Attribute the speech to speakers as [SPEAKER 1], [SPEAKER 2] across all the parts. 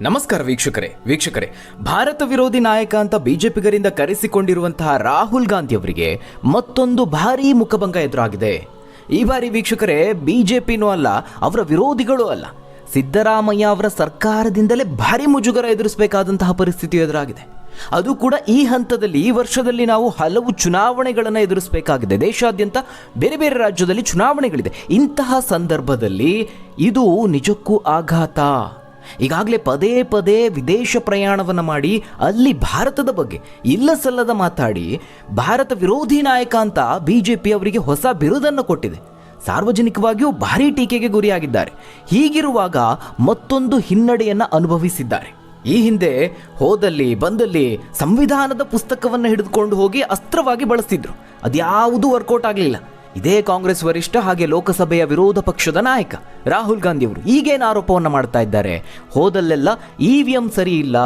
[SPEAKER 1] ನಮಸ್ಕಾರ ವೀಕ್ಷಕರೇ ಭಾರತ ವಿರೋಧಿ ನಾಯಕ ಅಂತ ಬಿಜೆಪಿಗರಿಂದ ಕರೆಸಿಕೊಂಡಿರುವಂತಹ ರಾಹುಲ್ ಗಾಂಧಿ ಅವರಿಗೆ ಮತ್ತೊಂದು ಭಾರೀ ಮುಖಭಂಗ ಎದುರಾಗಿದೆ. ಈ ಬಾರಿ ವೀಕ್ಷಕರೇ ಬಿಜೆಪಿನೂ ಅಲ್ಲ, ಅವರ ವಿರೋಧಿಗಳೂ ಅಲ್ಲ, ಸಿದ್ದರಾಮಯ್ಯ ಅವರ ಸರ್ಕಾರದಿಂದಲೇ ಭಾರಿ ಮುಜುಗರ ಎದುರಿಸಬೇಕಾದಂತಹ ಪರಿಸ್ಥಿತಿ ಎದುರಾಗಿದೆ. ಅದು ಕೂಡ ಈ ಹಂತದಲ್ಲಿ, ಈ ವರ್ಷದಲ್ಲಿ ನಾವು ಹಲವು ಚುನಾವಣೆಗಳನ್ನು ಎದುರಿಸಬೇಕಾಗಿದೆ. ದೇಶಾದ್ಯಂತ ಬೇರೆ ಬೇರೆ ರಾಜ್ಯದಲ್ಲಿ ಚುನಾವಣೆಗಳಿದೆ. ಇಂತಹ ಸಂದರ್ಭದಲ್ಲಿ ಇದು ನಿಜಕ್ಕೂ ಆಘಾತ. ಈಗಾಗಲೇ ಪದೇ ಪದೇ ವಿದೇಶ ಪ್ರಯಾಣವನ್ನು ಮಾಡಿ ಅಲ್ಲಿ ಭಾರತದ ಬಗ್ಗೆ ಇಲ್ಲ ಸಲ್ಲದ ಮಾತಾಡಿ ಭಾರತ ವಿರೋಧಿ ನಾಯಕ ಅಂತ ಬಿಜೆಪಿ ಅವರಿಗೆ ಹೊಸ ಬಿರುದನ್ನು ಕೊಟ್ಟಿದೆ. ಸಾರ್ವಜನಿಕವಾಗಿಯೂ ಭಾರೀ ಟೀಕೆಗೆ ಗುರಿಯಾಗಿದ್ದಾರೆ. ಹೀಗಿರುವಾಗ ಮತ್ತೊಂದು ಹಿನ್ನಡೆಯನ್ನು ಅನುಭವಿಸಿದ್ದಾರೆ. ಈ ಹಿಂದೆ ಹೋದಲ್ಲಿ ಬಂದಲ್ಲಿ ಸಂವಿಧಾನದ ಪುಸ್ತಕವನ್ನು ಹಿಡಿದುಕೊಂಡು ಹೋಗಿ ಅಸ್ತ್ರವಾಗಿ ಬಳಸ್ತಿದ್ರು. ಅದ್ಯಾವುದೂ ವರ್ಕೌಟ್ ಆಗಲಿಲ್ಲ. ಇದೇ ಕಾಂಗ್ರೆಸ್ ವರಿಷ್ಠ ಹಾಗೆ ಲೋಕಸಭೆಯ ವಿರೋಧ ಪಕ್ಷದ ನಾಯಕ ರಾಹುಲ್ ಗಾಂಧಿ ಅವರು ಈಗೇನು ಆರೋಪವನ್ನು ಮಾಡ್ತಾ ಇದ್ದಾರೆ? ಹೋದಲ್ಲೆಲ್ಲ EVM ಸರಿ ಇಲ್ಲ,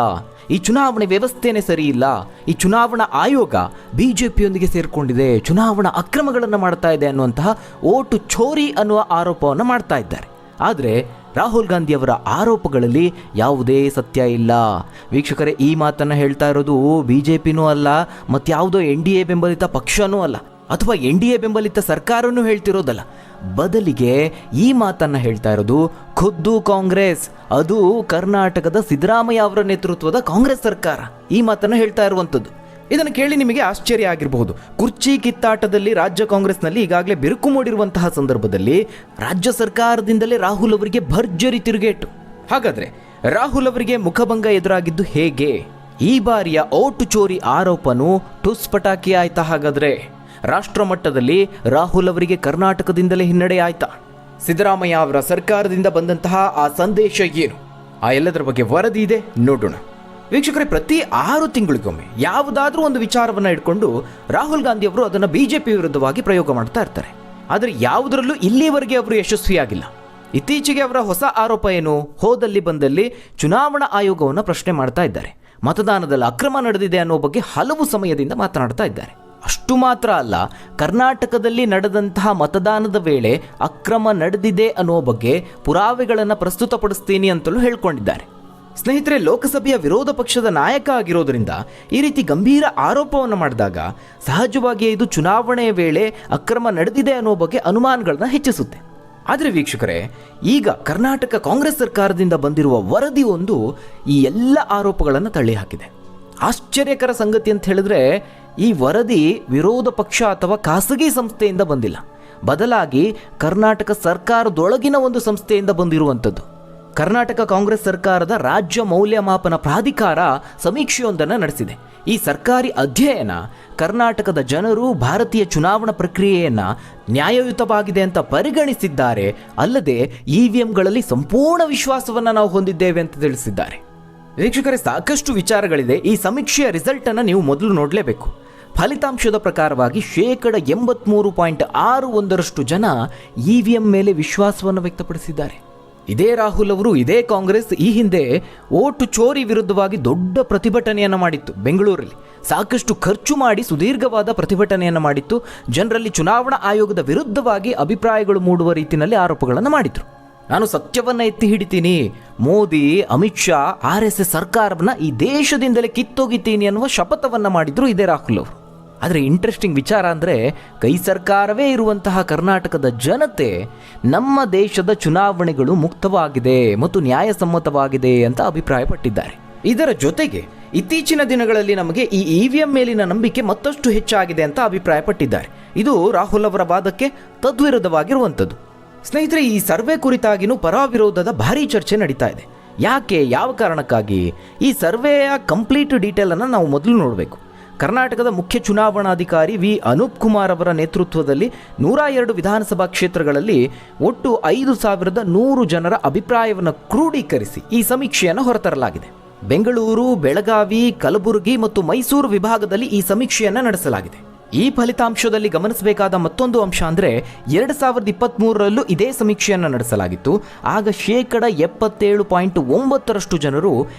[SPEAKER 1] ಈ ಚುನಾವಣೆ ವ್ಯವಸ್ಥೆನೇ ಸರಿ ಇಲ್ಲ, ಈ ಚುನಾವಣಾ ಆಯೋಗ ಬಿಜೆಪಿಯೊಂದಿಗೆ ಸೇರಿಕೊಂಡಿದೆ, ಚುನಾವಣಾ ಅಕ್ರಮಗಳನ್ನು ಮಾಡ್ತಾ ಇದೆ ಅನ್ನುವಂತಹ ಓಟು ಚೋರಿ ಅನ್ನುವ ಆರೋಪವನ್ನು ಮಾಡ್ತಾ ಇದ್ದಾರೆ. ಆದರೆ ರಾಹುಲ್ ಗಾಂಧಿ ಅವರ ಆರೋಪಗಳಲ್ಲಿ ಯಾವುದೇ ಸತ್ಯ ಇಲ್ಲ. ವೀಕ್ಷಕರೇ, ಈ ಮಾತನ್ನು ಹೇಳ್ತಾ ಇರೋದು ಬಿಜೆಪಿನೂ ಅಲ್ಲ, ಮತ್ಯಾವುದೋ NDA ಬೆಂಬಲಿತ ಪಕ್ಷನೂ ಅಲ್ಲ, ಅಥವಾ NDA ಬೆಂಬಲಿತ ಸರ್ಕಾರನೂ ಹೇಳ್ತಿರೋದಲ್ಲ. ಬದಲಿಗೆ ಈ ಮಾತನ್ನು ಹೇಳ್ತಾ ಇರೋದು ಖುದ್ದು ಕಾಂಗ್ರೆಸ್, ಅದು ಕರ್ನಾಟಕದ ಸಿದ್ದರಾಮಯ್ಯ ಅವರ ನೇತೃತ್ವದ ಕಾಂಗ್ರೆಸ್ ಸರ್ಕಾರ ಈ ಮಾತನ್ನು ಹೇಳ್ತಾ ಇರುವಂಥದ್ದು. ಇದನ್ನು ಕೇಳಿ ನಿಮಗೆ ಆಶ್ಚರ್ಯ ಆಗಿರಬಹುದು. ಕುರ್ಚಿ ಕಿತ್ತಾಟದಲ್ಲಿ ರಾಜ್ಯ ಕಾಂಗ್ರೆಸ್ನಲ್ಲಿ ಈಗಾಗಲೇ ಬಿರುಕು ಮೂಡಿರುವಂತಹ ಸಂದರ್ಭದಲ್ಲಿ ರಾಜ್ಯ ಸರ್ಕಾರದಿಂದಲೇ ರಾಹುಲ್ ಅವರಿಗೆ ಭರ್ಜರಿ ತಿರುಗೇಟು. ಹಾಗಾದರೆ ರಾಹುಲ್ ಅವರಿಗೆ ಮುಖಭಂಗ ಎದುರಾಗಿದ್ದು ಹೇಗೆ? ಈ ಬಾರಿಯ ಓಟು ಚೋರಿ ಆರೋಪನೂ ಟುಸ್ ಪಟಾಕಿ ಆಯ್ತಾ? ಹಾಗಾದರೆ ರಾಷ್ಟ್ರ ಮಟ್ಟದಲ್ಲಿ ರಾಹುಲ್ ಅವರಿಗೆ ಕರ್ನಾಟಕದಿಂದಲೇ ಹಿನ್ನಡೆ ಆಯ್ತಾ? ಸಿದ್ದರಾಮಯ್ಯ ಅವರ ಸರ್ಕಾರದಿಂದ ಬಂದಂತಹ ಆ ಸಂದೇಶ ಏನು? ಆ ಎಲ್ಲದರ ಬಗ್ಗೆ ವರದಿ ಇದೆ, ನೋಡೋಣ. ವೀಕ್ಷಕರೇ, ಪ್ರತಿ 6 ತಿಂಗಳಿಗೊಮ್ಮೆ ಯಾವುದಾದ್ರೂ ಒಂದು ವಿಚಾರವನ್ನು ಇಟ್ಕೊಂಡು ರಾಹುಲ್ ಗಾಂಧಿ ಅವರು ಅದನ್ನು ಬಿಜೆಪಿ ವಿರುದ್ಧವಾಗಿ ಪ್ರಯೋಗ ಮಾಡ್ತಾ ಇರ್ತಾರೆ. ಆದರೆ ಯಾವುದರಲ್ಲೂ ಇಲ್ಲಿವರೆಗೆ ಅವರು ಯಶಸ್ವಿಯಾಗಿಲ್ಲ. ಇತ್ತೀಚೆಗೆ ಅವರ ಹೊಸ ಆರೋಪ ಏನು? ಹೋದಲ್ಲಿ ಬಂದಲ್ಲಿ ಚುನಾವಣಾ ಆಯೋಗವನ್ನು ಪ್ರಶ್ನೆ ಮಾಡ್ತಾ ಇದ್ದಾರೆ. ಮತದಾನದಲ್ಲಿ ಅಕ್ರಮ ನಡೆದಿದೆ ಅನ್ನೋ ಬಗ್ಗೆ ಹಲವು ಸಮಯದಿಂದ ಮಾತನಾಡ್ತಾ ಇದ್ದಾರೆ. ಅಷ್ಟು ಮಾತ್ರ ಅಲ್ಲ, ಕರ್ನಾಟಕದಲ್ಲಿ ನಡೆದಂತಹ ಮತದಾನದ ವೇಳೆ ಅಕ್ರಮ ನಡೆದಿದೆ ಅನ್ನೋ ಬಗ್ಗೆ ಪುರಾವೆಗಳನ್ನು ಪ್ರಸ್ತುತಪಡಿಸ್ತೀನಿ ಅಂತಲೂ ಹೇಳ್ಕೊಂಡಿದ್ದಾರೆ. ಸ್ನೇಹಿತರೆ, ಲೋಕಸಭೆಯ ವಿರೋಧ ಪಕ್ಷದ ನಾಯಕ ಆಗಿರೋದ್ರಿಂದ ಈ ರೀತಿ ಗಂಭೀರ ಆರೋಪವನ್ನು ಮಾಡಿದಾಗ ಸಹಜವಾಗಿಯೇ ಇದು ಚುನಾವಣೆಯ ವೇಳೆ ಅಕ್ರಮ ನಡೆದಿದೆ ಅನ್ನೋ ಬಗ್ಗೆ ಅನುಮಾನಗಳನ್ನ ಹೆಚ್ಚಿಸುತ್ತೆ. ಆದರೆ ವೀಕ್ಷಕರೇ, ಈಗ ಕರ್ನಾಟಕ ಕಾಂಗ್ರೆಸ್ ಸರ್ಕಾರದಿಂದ ಬಂದಿರುವ ವರದಿ ಒಂದು ಈ ಎಲ್ಲ ಆರೋಪಗಳನ್ನು ತಳ್ಳಿಹಾಕಿದೆ. ಆಶ್ಚರ್ಯಕರ ಸಂಗತಿ ಅಂತ ಹೇಳಿದ್ರೆ, ಈ ವರದಿ ವಿರೋಧ ಪಕ್ಷ ಅಥವಾ ಖಾಸಗಿ ಸಂಸ್ಥೆಯಿಂದ ಬಂದಿಲ್ಲ, ಬದಲಾಗಿ ಕರ್ನಾಟಕ ಸರ್ಕಾರದೊಳಗಿನ ಒಂದು ಸಂಸ್ಥೆಯಿಂದ ಬಂದಿರುವಂಥದ್ದು. ಕರ್ನಾಟಕ ಕಾಂಗ್ರೆಸ್ ಸರ್ಕಾರದ ರಾಜ್ಯ ಮೌಲ್ಯಮಾಪನ ಪ್ರಾಧಿಕಾರ ಸಮೀಕ್ಷೆಯೊಂದನ್ನು ನಡೆಸಿದೆ. ಈ ಸರ್ಕಾರಿ ಅಧ್ಯಯನ ಕರ್ನಾಟಕದ ಜನರು ಭಾರತೀಯ ಚುನಾವಣಾ ಪ್ರಕ್ರಿಯೆಯನ್ನು ನ್ಯಾಯಯುತವಾಗಿದೆ ಅಂತ ಪರಿಗಣಿಸಿದ್ದಾರೆ. ಅಲ್ಲದೆ EVMಗಳಲ್ಲಿ ಸಂಪೂರ್ಣ ವಿಶ್ವಾಸವನ್ನು ನಾವು ಹೊಂದಿದ್ದೇವೆ ಅಂತ ತಿಳಿಸಿದ್ದಾರೆ. ವೀಕ್ಷಕರೇ, ಸಾಕಷ್ಟು ವಿಚಾರಗಳಿದೆ. ಈ ಸಮೀಕ್ಷೆಯ ರಿಸಲ್ಟನ್ನು ನೀವು ಮೊದಲು ನೋಡಲೇಬೇಕು. ಫಲಿತಾಂಶದ ಪ್ರಕಾರವಾಗಿ 83.61% ಜನ EVM ಮೇಲೆ ವಿಶ್ವಾಸವನ್ನು ವ್ಯಕ್ತಪಡಿಸಿದ್ದಾರೆ. ಇದೇ ರಾಹುಲ್ ಅವರು, ಇದೇ ಕಾಂಗ್ರೆಸ್ ಈ ಹಿಂದೆ ಓಟು ಚೋರಿ ವಿರುದ್ಧವಾಗಿ ದೊಡ್ಡ ಪ್ರತಿಭಟನೆಯನ್ನು ಮಾಡಿತ್ತು. ಬೆಂಗಳೂರಲ್ಲಿ ಸಾಕಷ್ಟು ಖರ್ಚು ಮಾಡಿ ಸುದೀರ್ಘವಾದ ಪ್ರತಿಭಟನೆಯನ್ನು ಮಾಡಿತ್ತು. ಜನರಲ್ಲಿ ಚುನಾವಣಾ ಆಯೋಗದ ವಿರುದ್ಧವಾಗಿ ಅಭಿಪ್ರಾಯಗಳು ಮೂಡುವ ರೀತಿಯಲ್ಲಿ ಆರೋಪಗಳನ್ನು ಮಾಡಿದ್ರು. ನಾನು ಸತ್ಯವನ್ನು ಎತ್ತಿ ಹಿಡಿತೀನಿ, ಮೋದಿ, ಅಮಿತ್ ಶಾ, RSS ಸರ್ಕಾರವನ್ನು ಈ ದೇಶದಿಂದಲೇ ಕಿತ್ತೊಗಿತೀನಿ ಅನ್ನುವ ಶಪಥವನ್ನು ಮಾಡಿದ್ರು ಇದೇ ರಾಹುಲ್ ಅವರು. ಆದರೆ ಇಂಟ್ರೆಸ್ಟಿಂಗ್ ವಿಚಾರ ಅಂದರೆ, ಕೈ ಸರ್ಕಾರವೇ ಇರುವಂತಹ ಕರ್ನಾಟಕದ ಜನತೆ ನಮ್ಮ ದೇಶದ ಚುನಾವಣೆಗಳು ಮುಕ್ತವಾಗಿದೆ ಮತ್ತು ನ್ಯಾಯಸಮ್ಮತವಾಗಿದೆ ಅಂತ ಅಭಿಪ್ರಾಯಪಟ್ಟಿದ್ದಾರೆ. ಇದರ ಜೊತೆಗೆ ಇತ್ತೀಚಿನ ದಿನಗಳಲ್ಲಿ ನಮಗೆ ಈ EVM ಮೇಲಿನ ನಂಬಿಕೆ ಮತ್ತಷ್ಟು ಹೆಚ್ಚಾಗಿದೆ ಅಂತ ಅಭಿಪ್ರಾಯಪಟ್ಟಿದ್ದಾರೆ. ಇದು ರಾಹುಲ್ ಅವರ ವಾದಕ್ಕೆ ತದ್ವಿರುದ್ಧವಾಗಿರುವಂಥದ್ದು. ಸ್ನೇಹಿತರೆ, ಈ ಸರ್ವೆ ಕುರಿತಾಗಿನೂ ಪರ ವಿರೋಧದ ಭಾರೀ ಚರ್ಚೆ ನಡೀತಾ ಇದೆ. ಯಾಕೆ, ಯಾವ ಕಾರಣಕ್ಕಾಗಿ? ಈ ಸರ್ವೆಯ ಕಂಪ್ಲೀಟ್ ಡೀಟೇಲನ್ನು ನಾವು ಮೊದಲು ನೋಡಬೇಕು. ಕರ್ನಾಟಕದ ಮುಖ್ಯ ಚುನಾವಣಾಧಿಕಾರಿ V. ಅನೂಪ್ ಕುಮಾರ್ ಅವರ ನೇತೃತ್ವದಲ್ಲಿ 102 ವಿಧಾನಸಭಾ ಕ್ಷೇತ್ರಗಳಲ್ಲಿ ಒಟ್ಟು 5100 ಜನರ ಅಭಿಪ್ರಾಯವನ್ನು ಕ್ರೋಢೀಕರಿಸಿ ಈ ಸಮೀಕ್ಷೆಯನ್ನು ಹೊರತರಲಾಗಿದೆ. ಬೆಂಗಳೂರು, ಬೆಳಗಾವಿ, ಕಲಬುರಗಿ ಮತ್ತು ಮೈಸೂರು ವಿಭಾಗದಲ್ಲಿ ಈ ಸಮೀಕ್ಷೆಯನ್ನು ನಡೆಸಲಾಗಿದೆ. ಈ ಫಲಿತಾಂಶದಲ್ಲಿ ಗಮನಿಸಬೇಕಾದ ಮತ್ತೊಂದು ಅಂಶ ಅಂದರೆ, 2023ರಲ್ಲೂ ಇದೇ ಸಮೀಕ್ಷೆಯನ್ನು ನಡೆಸಲಾಗಿತ್ತು. ಆಗ 77.9% ಜನರು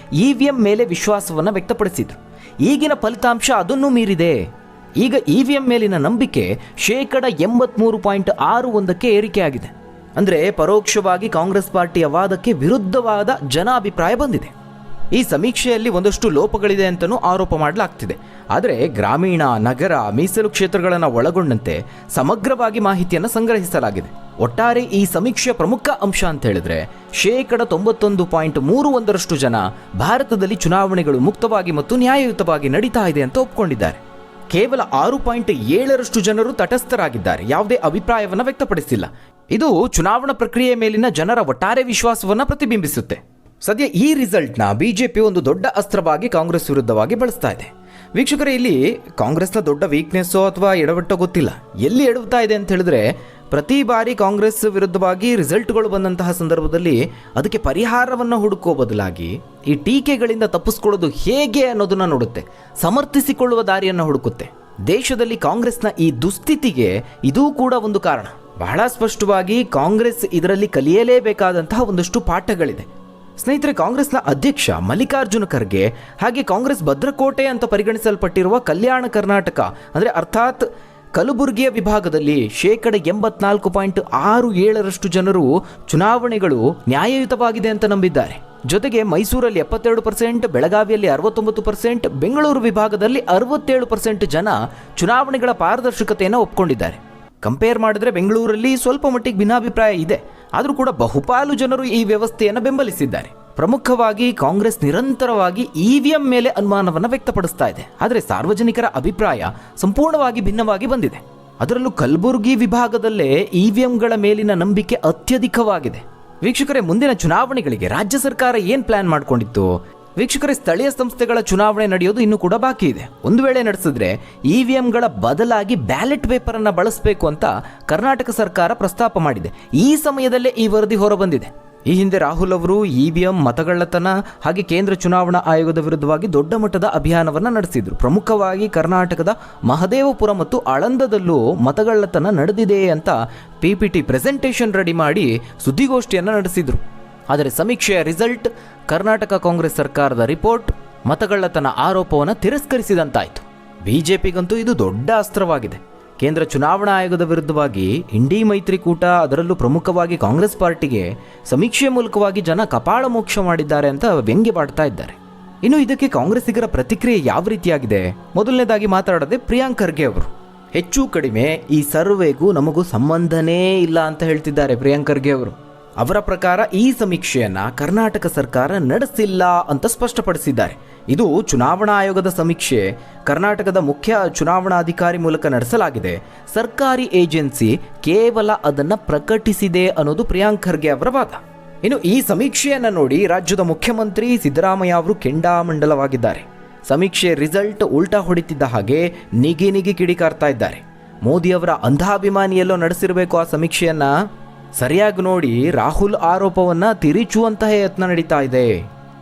[SPEAKER 1] EVM ಮೇಲೆ ವಿಶ್ವಾಸವನ್ನು ವ್ಯಕ್ತಪಡಿಸಿದರು. ಈಗಿನ ಫಲಿತಾಂಶ ಅದನ್ನು ಮೀರಿದೆ. ಈಗ EVM ಮೇಲಿನ ನಂಬಿಕೆ 83.61ಕ್ಕೆ ಏರಿಕೆಯಾಗಿದೆ. ಅಂದರೆ ಪರೋಕ್ಷವಾಗಿ ಕಾಂಗ್ರೆಸ್ ಪಾರ್ಟಿಯ ವಾದಕ್ಕೆ ವಿರುದ್ಧವಾದ ಜನ ಅಭಿಪ್ರಾಯ ಬಂದಿದೆ. ಈ ಸಮೀಕ್ಷೆಯಲ್ಲಿ ಒಂದಷ್ಟು ಲೋಪಗಳಿದೆ ಅಂತಲೂ ಆರೋಪ ಮಾಡಲಾಗ್ತಿದೆ. ಆದರೆ ಗ್ರಾಮೀಣ, ನಗರ, ಮೀಸಲು ಕ್ಷೇತ್ರಗಳನ್ನು ಒಳಗೊಂಡಂತೆ ಸಮಗ್ರವಾಗಿ ಮಾಹಿತಿಯನ್ನು ಸಂಗ್ರಹಿಸಲಾಗಿದೆ. ಒಟ್ಟಾರೆ ಈ ಸಮೀಕ್ಷೆಯ ಪ್ರಮುಖ ಅಂಶ ಅಂತ ಹೇಳಿದ್ರೆ 91.31% ಜನ ಭಾರತದಲ್ಲಿ ಚುನಾವಣೆಗಳು ಮುಕ್ತವಾಗಿ ಮತ್ತು ನ್ಯಾಯಯುತವಾಗಿ ನಡೀತಾ ಇದೆ ಅಂತ ಒಪ್ಕೊಂಡಿದ್ದಾರೆ. ಕೇವಲ 6.7% ಜನರು ತಟಸ್ಥರಾಗಿದ್ದಾರೆ, ಯಾವುದೇ ಅಭಿಪ್ರಾಯವನ್ನು ವ್ಯಕ್ತಪಡಿಸಿಲ್ಲ. ಇದು ಚುನಾವಣಾ ಪ್ರಕ್ರಿಯೆ ಮೇಲಿನ ಜನರ ಒಟ್ಟಾರೆ ವಿಶ್ವಾಸವನ್ನು ಪ್ರತಿಬಿಂಬಿಸುತ್ತೆ. ಸದ್ಯ ಈ ರಿಸಲ್ಟ್ನ ಬಿಜೆಪಿ ಒಂದು ದೊಡ್ಡ ಅಸ್ತ್ರವಾಗಿ ಕಾಂಗ್ರೆಸ್ ವಿರುದ್ಧವಾಗಿ ಬಳಸ್ತಾ ಇದೆ. ವೀಕ್ಷಕರೇ, ಇಲ್ಲಿ ಕಾಂಗ್ರೆಸ್ನ ದೊಡ್ಡ ವೀಕ್ನೆಸ್ಸೋ ಅಥವಾ ಎಡವಟ್ಟೋ ಗೊತ್ತಿಲ್ಲ. ಎಲ್ಲಿ ಎಡವ್ತಾ ಇದೆ ಅಂತ ಹೇಳಿದ್ರೆ, ಪ್ರತಿ ಬಾರಿ ಕಾಂಗ್ರೆಸ್ ವಿರುದ್ಧವಾಗಿ ರಿಸಲ್ಟ್ಗಳು ಬಂದಂತಹ ಸಂದರ್ಭದಲ್ಲಿ ಅದಕ್ಕೆ ಪರಿಹಾರವನ್ನು ಹುಡುಕೋ ಬದಲಾಗಿ ಈ ಟೀಕೆಗಳಿಂದ ತಪ್ಪಿಸ್ಕೊಳ್ಳೋದು ಹೇಗೆ ಅನ್ನೋದನ್ನ ನೋಡುತ್ತೆ, ಸಮರ್ಥಿಸಿಕೊಳ್ಳುವ ದಾರಿಯನ್ನು ಹುಡುಕುತ್ತೆ. ದೇಶದಲ್ಲಿ ಕಾಂಗ್ರೆಸ್ನ ಈ ದುಸ್ಥಿತಿಗೆ ಇದೂ ಕೂಡ ಒಂದು ಕಾರಣ. ಬಹಳ ಸ್ಪಷ್ಟವಾಗಿ ಕಾಂಗ್ರೆಸ್ ಇದರಲ್ಲಿ ಕಲಿಯಲೇಬೇಕಾದಂತಹ ಒಂದಷ್ಟು ಪಾಠಗಳಿದೆ. ಸ್ನೇಹಿತರೆ, ಕಾಂಗ್ರೆಸ್ನ ಅಧ್ಯಕ್ಷ ಮಲ್ಲಿಕಾರ್ಜುನ ಖರ್ಗೆ ಹಾಗೆ ಕಾಂಗ್ರೆಸ್ ಭದ್ರಕೋಟೆ ಅಂತ ಪರಿಗಣಿಸಲ್ಪಟ್ಟಿರುವ ಕಲ್ಯಾಣ ಕರ್ನಾಟಕ ಅರ್ಥಾತ್ ಕಲಬುರಗಿಯ ವಿಭಾಗದಲ್ಲಿ 84.67% ಜನರು ಚುನಾವಣೆಗಳು ನ್ಯಾಯಯುತವಾಗಿದೆ ಅಂತ ನಂಬಿದ್ದಾರೆ. ಜೊತೆಗೆ ಮೈಸೂರಲ್ಲಿ 72%, ಬೆಳಗಾವಿಯಲ್ಲಿ 69%, ಬೆಂಗಳೂರು ವಿಭಾಗದಲ್ಲಿ 67% ಜನ ಚುನಾವಣೆಗಳ ಪಾರದರ್ಶಕತೆಯನ್ನು ಒಪ್ಕೊಂಡಿದ್ದಾರೆ. ಕಂಪೇರ್ ಮಾಡಿದ್ರೆ ಬೆಂಗಳೂರಲ್ಲಿ ಸ್ವಲ್ಪ ಮಟ್ಟಿಗೆ ಭಿನ್ನಾಭಿಪ್ರಾಯ ಇದೆ, ಆದರೂ ಕೂಡ ಬಹುಪಾಲು ಜನರು ಈ ವ್ಯವಸ್ಥೆಯನ್ನು ಬೆಂಬಲಿಸಿದ್ದಾರೆ. ಪ್ರಮುಖವಾಗಿ ಕಾಂಗ್ರೆಸ್ ನಿರಂತರವಾಗಿ ಇವಿಎಂ ಮೇಲೆ ಅನುಮಾನವನ್ನು ವ್ಯಕ್ತಪಡಿಸ್ತಾ ಇದೆ. ಆದರೆ ಸಾರ್ವಜನಿಕರ ಅಭಿಪ್ರಾಯ ಸಂಪೂರ್ಣವಾಗಿ ಭಿನ್ನವಾಗಿ ಬಂದಿದೆ. ಅದರಲ್ಲೂ ಕಲಬುರಗಿ ವಿಭಾಗದಲ್ಲೇ ಇವಿಎಂಗಳ ಮೇಲಿನ ನಂಬಿಕೆ ಅತ್ಯಧಿಕವಾಗಿದೆ. ವೀಕ್ಷಕರೇ, ಮುಂದಿನ ಚುನಾವಣೆಗಳಿಗೆ ರಾಜ್ಯ ಸರ್ಕಾರ ಏನು ಪ್ಲಾನ್ ಮಾಡಿಕೊಂಡಿತ್ತು? ವೀಕ್ಷಕರೇ, ಸ್ಥಳೀಯ ಸಂಸ್ಥೆಗಳ ಚುನಾವಣೆ ನಡೆಯೋದು ಇನ್ನೂ ಕೂಡ ಬಾಕಿ ಇದೆ. ಒಂದು ವೇಳೆ ನಡೆಸಿದ್ರೆ ಇವಿಎಂಗಳ ಬದಲಾಗಿ ಬ್ಯಾಲೆಟ್ ಪೇಪರ್ ಅನ್ನು ಬಳಸಬೇಕು ಅಂತ ಕರ್ನಾಟಕ ಸರ್ಕಾರ ಪ್ರಸ್ತಾಪ ಮಾಡಿದೆ. ಈ ಸಮಯದಲ್ಲೇ ಈ ವರದಿ ಹೊರಬಂದಿದೆ. ಈ ಹಿಂದೆ ರಾಹುಲ್ ಅವರು ಇವಿಎಂ ಮತಗಳ್ಳತನ ಹಾಗೆ ಕೇಂದ್ರ ಚುನಾವಣಾ ಆಯೋಗದ ವಿರುದ್ಧವಾಗಿ ದೊಡ್ಡ ಮಟ್ಟದ ಅಭಿಯಾನವನ್ನು ನಡೆಸಿದ್ರು. ಪ್ರಮುಖವಾಗಿ ಕರ್ನಾಟಕದ ಮಹದೇವಪುರ ಮತ್ತು ಆಳಂದದಲ್ಲೂ ಮತಗಳ್ಳತನ ನಡೆದಿದೆ ಅಂತ PPT ಪ್ರೆಸೆಂಟೇಷನ್ ರೆಡಿ ಮಾಡಿ ಸುದ್ದಿಗೋಷ್ಠಿಯನ್ನು ನಡೆಸಿದ್ರು. ಆದರೆ ಸಮೀಕ್ಷೆಯ ರಿಸಲ್ಟ್, ಕರ್ನಾಟಕ ಕಾಂಗ್ರೆಸ್ ಸರ್ಕಾರದ ರಿಪೋರ್ಟ್ ಮತಗಳ್ಳತನ ಆರೋಪವನ್ನು ತಿರಸ್ಕರಿಸಿದಂತಾಯಿತು. ಬಿಜೆಪಿಗಂತೂ ಇದು ದೊಡ್ಡ ಅಸ್ತ್ರವಾಗಿದೆ. ಕೇಂದ್ರ ಚುನಾವಣಾ ಆಯೋಗದ ವಿರುದ್ಧವಾಗಿ ಇಂಡಿ ಮೈತ್ರಿಕೂಟ, ಅದರಲ್ಲೂ ಪ್ರಮುಖವಾಗಿ ಕಾಂಗ್ರೆಸ್ ಪಾರ್ಟಿಗೆ ಸಮೀಕ್ಷೆ ಮೂಲಕವಾಗಿ ಜನ ಕಪಾಳ ಮೋಕ್ಷ ಮಾಡಿದ್ದಾರೆ ಅಂತ ವ್ಯಂಗ್ಯವಾಡ್ತಾ ಇದ್ದಾರೆ. ಇನ್ನು ಇದಕ್ಕೆ ಕಾಂಗ್ರೆಸ್ಸಿಗರ ಪ್ರತಿಕ್ರಿಯೆ ಯಾವ ರೀತಿಯಾಗಿದೆ? ಮೊದಲನೇದಾಗಿ ಮಾತಾಡೋದೇ ಪ್ರಿಯಾಂಕ್ ಖರ್ಗೆ ಅವರು. ಹೆಚ್ಚು ಕಡಿಮೆ ಈ ಸರ್ವೆಗೂ ನಮಗೂ ಸಂಬಂಧನೇ ಇಲ್ಲ ಅಂತ ಹೇಳ್ತಿದ್ದಾರೆ ಪ್ರಿಯಾಂಕ್ ಖರ್ಗೆ ಅವರು. ಅವರ ಪ್ರಕಾರ ಈ ಸಮೀಕ್ಷೆಯನ್ನು ಕರ್ನಾಟಕ ಸರ್ಕಾರ ನಡೆಸಿಲ್ಲ ಅಂತ ಸ್ಪಷ್ಟಪಡಿಸಿದ್ದಾರೆ. ಇದು ಚುನಾವಣಾ ಆಯೋಗದ ಸಮೀಕ್ಷೆ, ಕರ್ನಾಟಕದ ಮುಖ್ಯ ಚುನಾವಣಾಧಿಕಾರಿ ಮೂಲಕ ನಡೆಸಲಾಗಿದೆ. ಸರ್ಕಾರಿ ಏಜೆನ್ಸಿ ಕೇವಲ ಅದನ್ನು ಪ್ರಕಟಿಸಿದೆ ಅನ್ನೋದು ಪ್ರಿಯಾಂಕ್ ಖರ್ಗೆ ಅವರ ವಾದ. ಇನ್ನು ಈ ಸಮೀಕ್ಷೆಯನ್ನು ನೋಡಿ ರಾಜ್ಯದ ಮುಖ್ಯಮಂತ್ರಿ ಸಿದ್ದರಾಮಯ್ಯ ಅವರು ಕೆಂಡಾಮಂಡಲವಾಗಿದ್ದಾರೆ. ಸಮೀಕ್ಷೆ ರಿಸಲ್ಟ್ ಉಲ್ಟಾ ಹೊಡಿತಿದ್ದ ಹಾಗೆ ನಿಗಿ ಕಿಡಿಕಾರ್ತಾ ಇದ್ದಾರೆ. ಮೋದಿಯವರ ಅಂಧಾಭಿಮಾನಿಯಲ್ಲೋ ನಡೆಸಿರಬೇಕು ಆ ಸಮೀಕ್ಷೆಯನ್ನು. ಸರಿಯಾಗಿ ನೋಡಿ, ರಾಹುಲ್ ಆರೋಪವನ್ನು ತಿರುಚುವಂತಹ ಯತ್ನ ನಡೀತಾ ಇದೆ.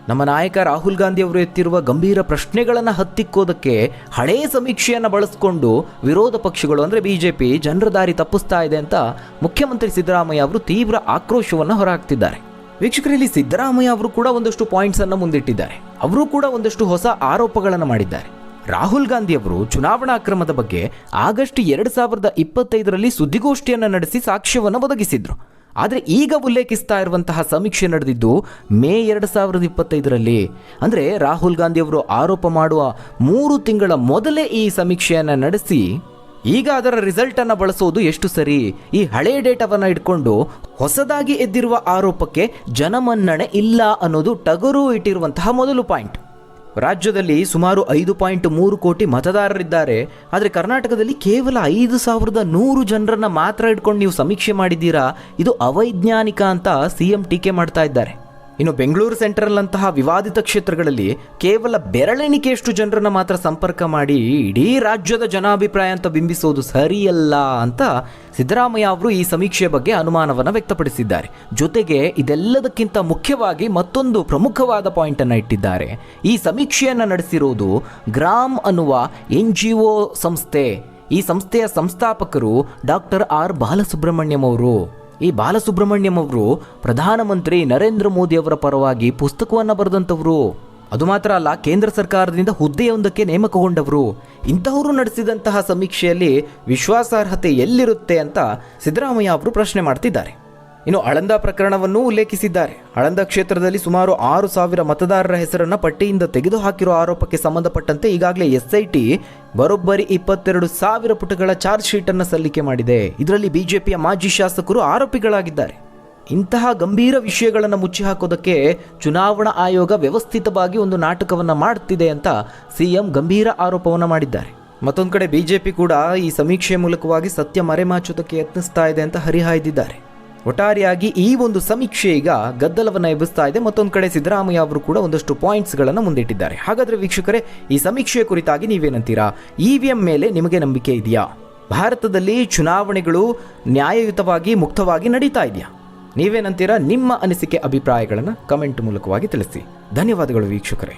[SPEAKER 1] ನಮ್ಮ ನಾಯಕ ರಾಹುಲ್ ಗಾಂಧಿ ಅವರು ಎತ್ತಿರುವ ಗಂಭೀರ ಪ್ರಶ್ನೆಗಳನ್ನು ಹತ್ತಿಕ್ಕೋದಕ್ಕೆ ಹಳೇ ಸಮೀಕ್ಷೆಯನ್ನು ಬಳಸಿಕೊಂಡು ವಿರೋಧ ಪಕ್ಷಗಳು ಬಿಜೆಪಿ ಜನರ ದಾರಿ ತಪ್ಪಿಸ್ತಾ ಇದೆ ಅಂತ ಮುಖ್ಯಮಂತ್ರಿ ಸಿದ್ದರಾಮಯ್ಯ ಅವರು ತೀವ್ರ ಆಕ್ರೋಶವನ್ನು ಹೊರಹಾಕ್ತಿದ್ದಾರೆ. ವೀಕ್ಷಕರಲ್ಲಿ, ಸಿದ್ದರಾಮಯ್ಯ ಅವರು ಕೂಡ ಒಂದಷ್ಟು ಪಾಯಿಂಟ್ಸ್ ಅನ್ನು ಮುಂದಿಟ್ಟಿದ್ದಾರೆ. ಅವರು ಕೂಡ ಒಂದಷ್ಟು ಹೊಸ ಆರೋಪಗಳನ್ನು ಮಾಡಿದ್ದಾರೆ. ರಾಹುಲ್ ಗಾಂಧಿ ಅವರು ಚುನಾವಣಾ ಅಕ್ರಮದ ಬಗ್ಗೆ ಆಗಸ್ಟ್ 2025ರಲ್ಲಿ ಸುದ್ದಿಗೋಷ್ಠಿಯನ್ನು ನಡೆಸಿ ಸಾಕ್ಷ್ಯವನ್ನು ಒದಗಿಸಿದ್ರು. ಆದರೆ ಈಗ ಉಲ್ಲೇಖಿಸ್ತಾ ಇರುವಂತಹ ಸಮೀಕ್ಷೆ ನಡೆದಿದ್ದು ಮೇ 2025ರಲ್ಲಿ. ಅಂದರೆ ರಾಹುಲ್ ಗಾಂಧಿ ಅವರು ಆರೋಪ ಮಾಡುವ 3 ತಿಂಗಳ ಮೊದಲೇ ಈ ಸಮೀಕ್ಷೆಯನ್ನು ನಡೆಸಿ ಈಗ ಅದರ ರಿಸಲ್ಟನ್ನು ಬಳಸೋದು ಎಷ್ಟು ಸರಿ? ಈ ಹಳೆ ಡೇಟಾವನ್ನು ಇಟ್ಕೊಂಡು ಹೊಸದಾಗಿ ಎದ್ದಿರುವ ಆರೋಪಕ್ಕೆ ಜನಮನ್ನಣೆ ಇಲ್ಲ ಅನ್ನೋದು ಟಗರು ಇಟ್ಟಿರುವಂತಹ ಮೊದಲು ಪಾಯಿಂಟ್. ರಾಜ್ಯದಲ್ಲಿ ಸುಮಾರು 5.3 ಕೋಟಿ ಮತದಾರರಿದ್ದಾರೆ. ಆದರೆ ಕರ್ನಾಟಕದಲ್ಲಿ ಕೇವಲ 5,100 ಜನರನ್ನು ಮಾತ್ರ ಇಟ್ಕೊಂಡು ನೀವು ಸಮೀಕ್ಷೆ ಮಾಡಿದ್ದೀರಾ, ಇದು ಅವೈಜ್ಞಾನಿಕ ಅಂತ CM ಟೀಕೆ ಮಾಡ್ತಾ ಇದ್ದಾರೆ. ಇನ್ನು ಬೆಂಗಳೂರು ಸೆಂಟ್ರಲ್ ಅಂತಹ ವಿವಾದಿತ ಕ್ಷೇತ್ರಗಳಲ್ಲಿ ಕೇವಲ ಬೆರಳೆಣಿಕೆಯಷ್ಟು ಜನರನ್ನು ಮಾತ್ರ ಸಂಪರ್ಕ ಮಾಡಿ ಇಡೀ ರಾಜ್ಯದ ಜನಾಭಿಪ್ರಾಯ ಅಂತ ಬಿಂಬಿಸೋದು ಸರಿಯಲ್ಲ ಅಂತ ಸಿದ್ದರಾಮಯ್ಯ ಅವರು ಈ ಸಮೀಕ್ಷೆ ಬಗ್ಗೆ ಅನುಮಾನವನ್ನು ವ್ಯಕ್ತಪಡಿಸಿದ್ದಾರೆ. ಜೊತೆಗೆ ಇದೆಲ್ಲದಕ್ಕಿಂತ ಮುಖ್ಯವಾಗಿ ಮತ್ತೊಂದು ಪ್ರಮುಖವಾದ ಪಾಯಿಂಟ್ ಅನ್ನು ಇಟ್ಟಿದ್ದಾರೆ. ಈ ಸಮೀಕ್ಷೆಯನ್ನು ನಡೆಸಿರೋದು ಗ್ರಾಮ್ ಅನ್ನುವ NGO ಸಂಸ್ಥೆ. ಈ ಸಂಸ್ಥೆಯ ಸಂಸ್ಥಾಪಕರು ಡಾಕ್ಟರ್ R ಬಾಲಸುಬ್ರಹ್ಮಣ್ಯಂ ಅವರು. ಈ ಬಾಲಸುಬ್ರಹ್ಮಣ್ಯಂ ಅವರು ಪ್ರಧಾನಮಂತ್ರಿ ನರೇಂದ್ರ ಮೋದಿ ಅವರ ಪರವಾಗಿ ಪುಸ್ತಕವನ್ನು ಬರೆದಂಥವರು. ಅದು ಮಾತ್ರ ಅಲ್ಲ, ಕೇಂದ್ರ ಸರ್ಕಾರದಿಂದ ಹುದ್ದೆಯೊಂದಕ್ಕೆ ನೇಮಕಗೊಂಡವರು. ಇಂತಹವರು ನಡೆಸಿದಂತಹ ಸಮೀಕ್ಷೆಯಲ್ಲಿ ವಿಶ್ವಾಸಾರ್ಹತೆ ಎಲ್ಲಿರುತ್ತೆ ಅಂತ ಸಿದ್ದರಾಮಯ್ಯ ಅವರು ಪ್ರಶ್ನೆ ಮಾಡ್ತಿದ್ದಾರೆ. ಇನ್ನು ಆಳಂದ ಪ್ರಕರಣವನ್ನು ಉಲ್ಲೇಖಿಸಿದ್ದಾರೆ. ಆಳಂದ ಕ್ಷೇತ್ರದಲ್ಲಿ ಸುಮಾರು 6,000 ಮತದಾರರ ಹೆಸರನ್ನು ಪಟ್ಟಿಯಿಂದ ತೆಗೆದುಹಾಕಿರುವ ಆರೋಪಕ್ಕೆ ಸಂಬಂಧಪಟ್ಟಂತೆ ಈಗಾಗಲೇ SIT ಬರೋಬ್ಬರಿ 22,000 ಪುಟಗಳ ಚಾರ್ಜ್ ಶೀಟ್ ಅನ್ನು ಸಲ್ಲಿಕೆ ಮಾಡಿದೆ. ಇದರಲ್ಲಿ ಬಿಜೆಪಿಯ ಮಾಜಿ ಶಾಸಕರು ಆರೋಪಿಗಳಾಗಿದ್ದಾರೆ. ಇಂತಹ ಗಂಭೀರ ವಿಷಯಗಳನ್ನು ಮುಚ್ಚಿ ಹಾಕೋದಕ್ಕೆ ಚುನಾವಣಾ ಆಯೋಗ ವ್ಯವಸ್ಥಿತವಾಗಿ ಒಂದು ನಾಟಕವನ್ನು ಮಾಡುತ್ತಿದೆ ಅಂತ CM ಗಂಭೀರ ಆರೋಪವನ್ನು ಮಾಡಿದ್ದಾರೆ. ಮತ್ತೊಂದು ಕಡೆ ಬಿಜೆಪಿ ಕೂಡ ಈ ಸಮೀಕ್ಷೆ ಮೂಲಕವಾಗಿ ಸತ್ಯ ಮರೆಮಾಚುವುದಕ್ಕೆ ಯತ್ನಿಸ್ತಾ ಇದೆ ಅಂತ ಹರಿಹಾಯ್ದಿದ್ದಾರೆ. ಒಟ್ಟಾರೆಯಾಗಿ ಈ ಒಂದು ಸಮೀಕ್ಷೆ ಈಗ ಗದ್ದಲವನ್ನು ಎಬ್ಬಿಸ್ತಾ ಇದೆ. ಮತ್ತೊಂದು ಕಡೆ ಸಿದ್ದರಾಮಯ್ಯ ಅವರು ಕೂಡ ಒಂದಷ್ಟು ಪಾಯಿಂಟ್ಸ್ಗಳನ್ನು ಮುಂದಿಟ್ಟಿದ್ದಾರೆ. ಹಾಗಾದರೆ ವೀಕ್ಷಕರೇ, ಈ ಸಮೀಕ್ಷೆಯ ಕುರಿತಾಗಿ ನೀವೇನಂತೀರಾ? EVM ಮೇಲೆ ನಿಮಗೆ ನಂಬಿಕೆ ಇದೆಯಾ? ಭಾರತದಲ್ಲಿ ಚುನಾವಣೆಗಳು ನ್ಯಾಯಯುತವಾಗಿ ಮುಕ್ತವಾಗಿ ನಡೀತಾ ಇದೆಯಾ? ನೀವೇನಂತೀರಾ? ನಿಮ್ಮ ಅನಿಸಿಕೆ ಅಭಿಪ್ರಾಯಗಳನ್ನು ಕಮೆಂಟ್ ಮೂಲಕವಾಗಿ ತಿಳಿಸಿ. ಧನ್ಯವಾದಗಳು ವೀಕ್ಷಕರೇ.